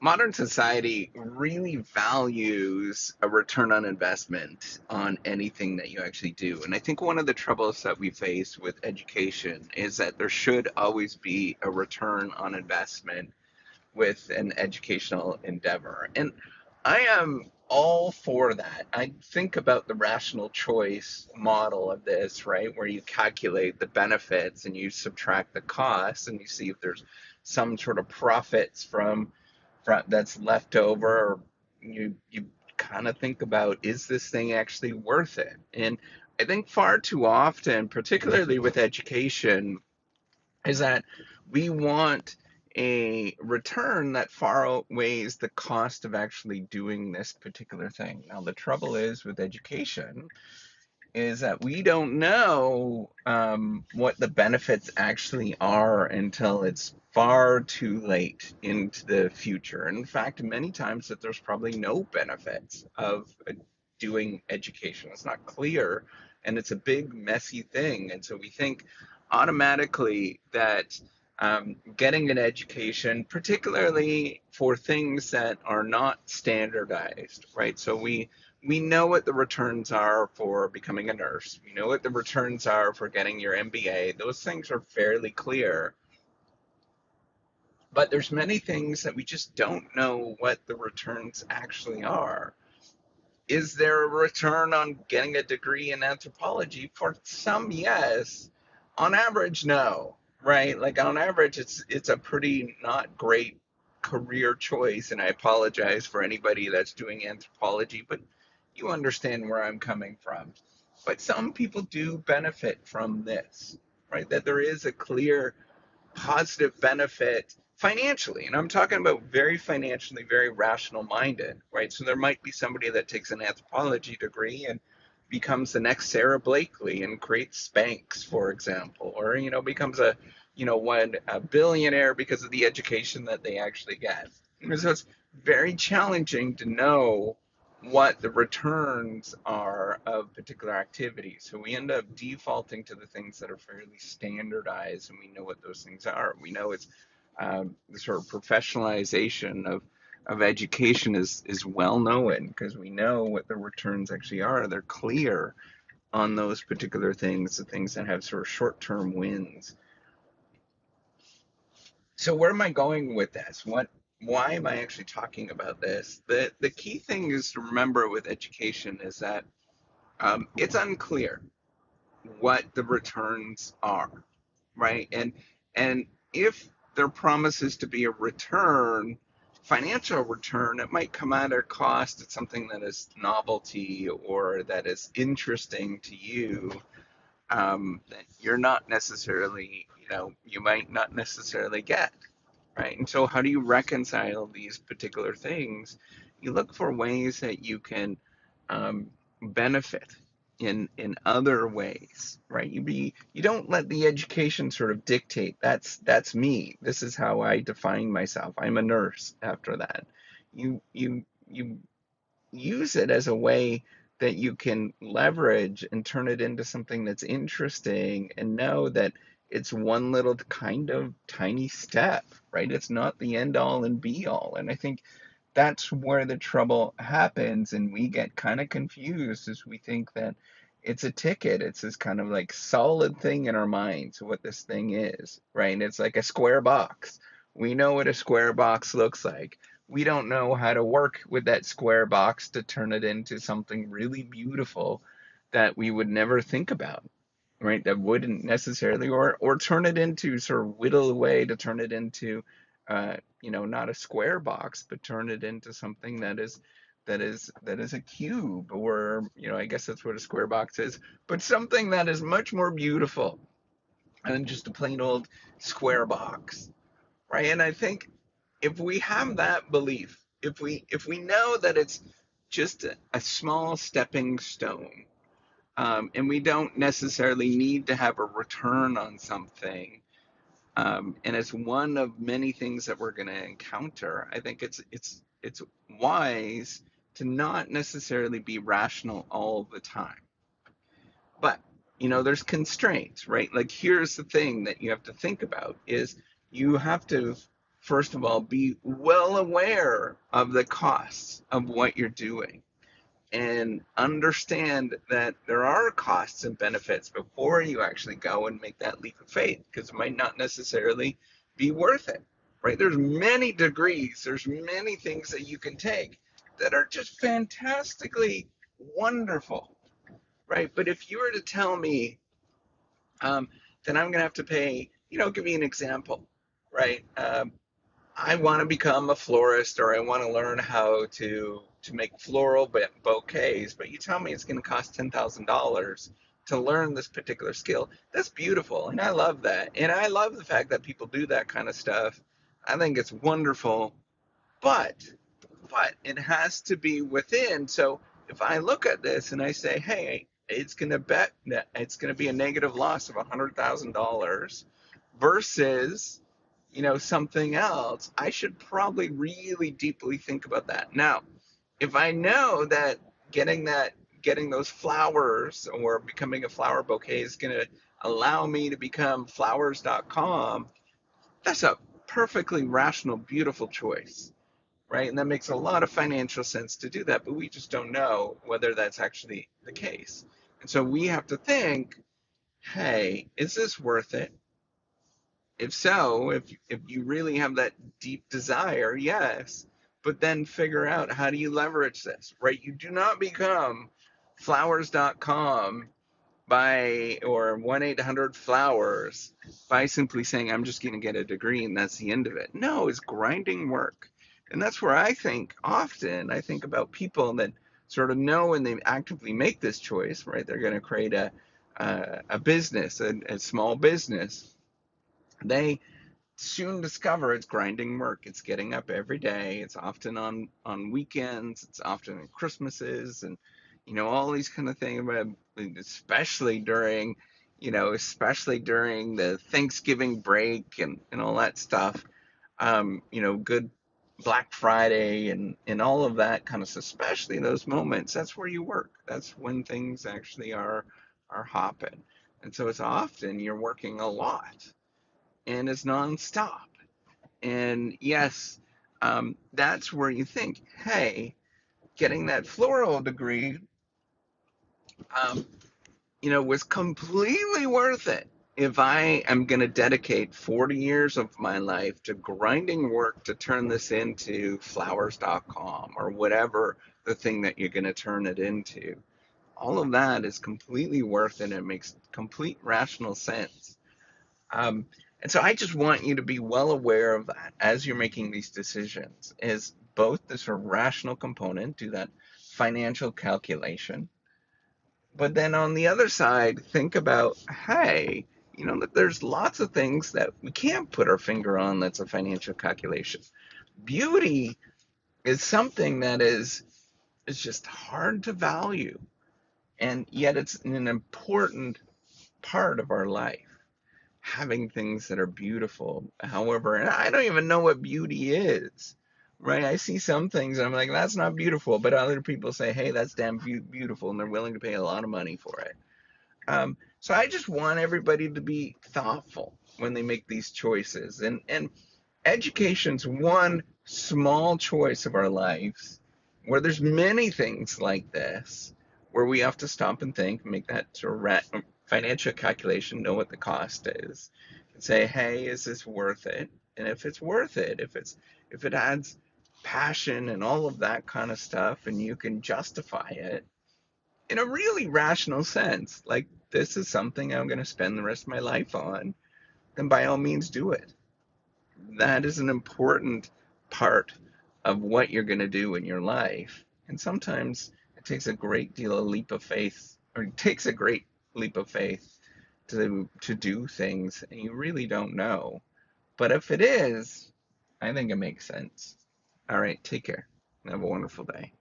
modern society really values a return on investment on anything that you actually do. And I think one of the troubles that we face with education is that there should always be a return on investment with an educational endeavor. And I am all for that. I think about the rational choice model of this, right? Where you calculate the benefits and you subtract the costs and you see if there's some sort of profits from that's left over. You kind of think about, is this thing actually worth it? And I think far too often, particularly with education, is that we want a return that far outweighs the cost of actually doing this particular thing. Now, the trouble is with education is that we don't know what the benefits actually are until it's far too late into the future. And in fact, many times that there's probably no benefits of doing education. It's not clear, and it's a big, messy thing. And so we think automatically that getting an education, particularly for things that are not standardized, right? So we know what the returns are for becoming a nurse. We know what the returns are for getting your MBA. Those things are fairly clear. But there's many things that we just don't know what the returns actually are. Is there a return on getting a degree in anthropology? For some, yes. On average, no. Right? Like on average, it's a pretty not great career choice, and I apologize for anybody that's doing anthropology, but you understand where I'm coming from. But some people do benefit from this, right? That there is a clear positive benefit financially. And I'm talking about very financially, very rational minded, right? So there might be somebody that takes an anthropology degree and becomes the next Sarah Blakely and creates Spanx, for example, or, becomes a billionaire because of the education that they actually get. And so it's very challenging to know what the returns are of particular activities. So we end up defaulting to the things that are fairly standardized, and we know what those things are. We know it's the sort of professionalization of education is well known because we know what the returns actually are. They're clear on those particular things, the things that have sort of short-term wins. So where am I going with this? Why am I actually talking about this? The key thing is to remember with education is that it's unclear what the returns are, right? And if there promises to be a return, financial return, it might come at a cost. It's something that is novelty or that is interesting to you, that you're not necessarily, you might not necessarily get, right? And so how do you reconcile these particular things? You look for ways that you can benefit in other ways, right? You don't let the education sort of dictate. That's me. This is how I define myself. I'm a nurse after that. You use it as a way that you can leverage and turn it into something that's interesting and know that it's one little kind of tiny step, right? It's not the end all and be all. And I think that's where the trouble happens, and we get kind of confused as we think that it's a ticket. It's this kind of like solid thing in our minds, what this thing is, right? And it's like a square box. We know what a square box looks like. We don't know how to work with that square box to turn it into something really beautiful that we would never think about, right? That wouldn't necessarily, or turn it into sort of whittle away to turn it into, not a square box, but turn it into something that is a cube, or I guess that's what a square box is, but something that is much more beautiful than just a plain old square box, right? And I think if we have that belief, if we know that it's just a small stepping stone, and we don't necessarily need to have a return on something, and it's one of many things that we're going to encounter. I think it's wise to not necessarily be rational all the time, but there's constraints, right? Like here's the thing that you have to think about is you have to first of all, be well aware of the costs of what you're doing and understand that there are costs and benefits before you actually go and make that leap of faith, because it might not necessarily be worth it, right? There's many degrees, there's many things that you can take that are just fantastically wonderful, right? But if you were to tell me then I'm going to have to pay, give me an example, right? I want to become a florist, or I want to learn how to make floral bouquets, but you tell me it's going to cost $10,000 to learn this particular skill. That's beautiful, and I love that. And I love the fact that people do that kind of stuff. I think it's wonderful, but it has to be within. So if I look at this and I say, hey, it's going to be a negative loss of $100,000 versus something else, I should probably really deeply think about that. Now, if I know that getting those flowers or becoming a flower bouquet is going to allow me to become flowers.com, that's a perfectly rational, beautiful choice, right? And that makes a lot of financial sense to do that, but we just don't know whether that's actually the case. And so we have to think, hey, is this worth it? If so, if you really have that deep desire, yes, but then figure out, how do you leverage this, right? You do not become flowers.com by, or 1-800-Flowers, by simply saying, I'm just going to get a degree and that's the end of it. No, it's grinding work. And that's where I think about people that sort of know when they actively make this choice, right? They're going to create a business, a small business. They soon discover it's grinding work. It's getting up every day. It's often on weekends. It's often at Christmases, and all these kind of things. Especially during the Thanksgiving break and all that stuff. Good Black Friday and all of that kind of stuff. Especially those moments. That's where you work. That's when things actually are hopping. And so it's often you're working a lot, and it's nonstop. And yes, that's where you think, hey, getting that floral degree, um, was completely worth it if I am going to dedicate 40 years of my life to grinding work to turn this into flowers.com or whatever the thing that you're going to turn it into. All of that is completely worth it. It makes complete rational sense. Um, and so I just want you to be well aware of that as you're making these decisions, is both the sort of rational component, do that financial calculation, but then on the other side, think about, hey, that there's lots of things that we can't put our finger on that's a financial calculation. Beauty is something that is just hard to value, and yet it's an important part of our life, having things that are beautiful. However, and I don't even know what beauty is, right? I see some things and I'm like, that's not beautiful, but other people say, hey, that's damn beautiful, and they're willing to pay a lot of money for it. So I just want everybody to be thoughtful when they make these choices, and education's one small choice of our lives where there's many things like this where we have to stop and think, make that sort of financial calculation, know what the cost is, and say, hey, is this worth it? And if it's worth it, if it adds passion and all of that kind of stuff, and you can justify it in a really rational sense, like this is something I'm going to spend the rest of my life on, then by all means do it. That is an important part of what you're going to do in your life. And sometimes it takes a great deal of leap of faith, or it takes a great leap of faith to do things, and you really don't know. But if it is, I think it makes sense. All right, take care. Have a wonderful day.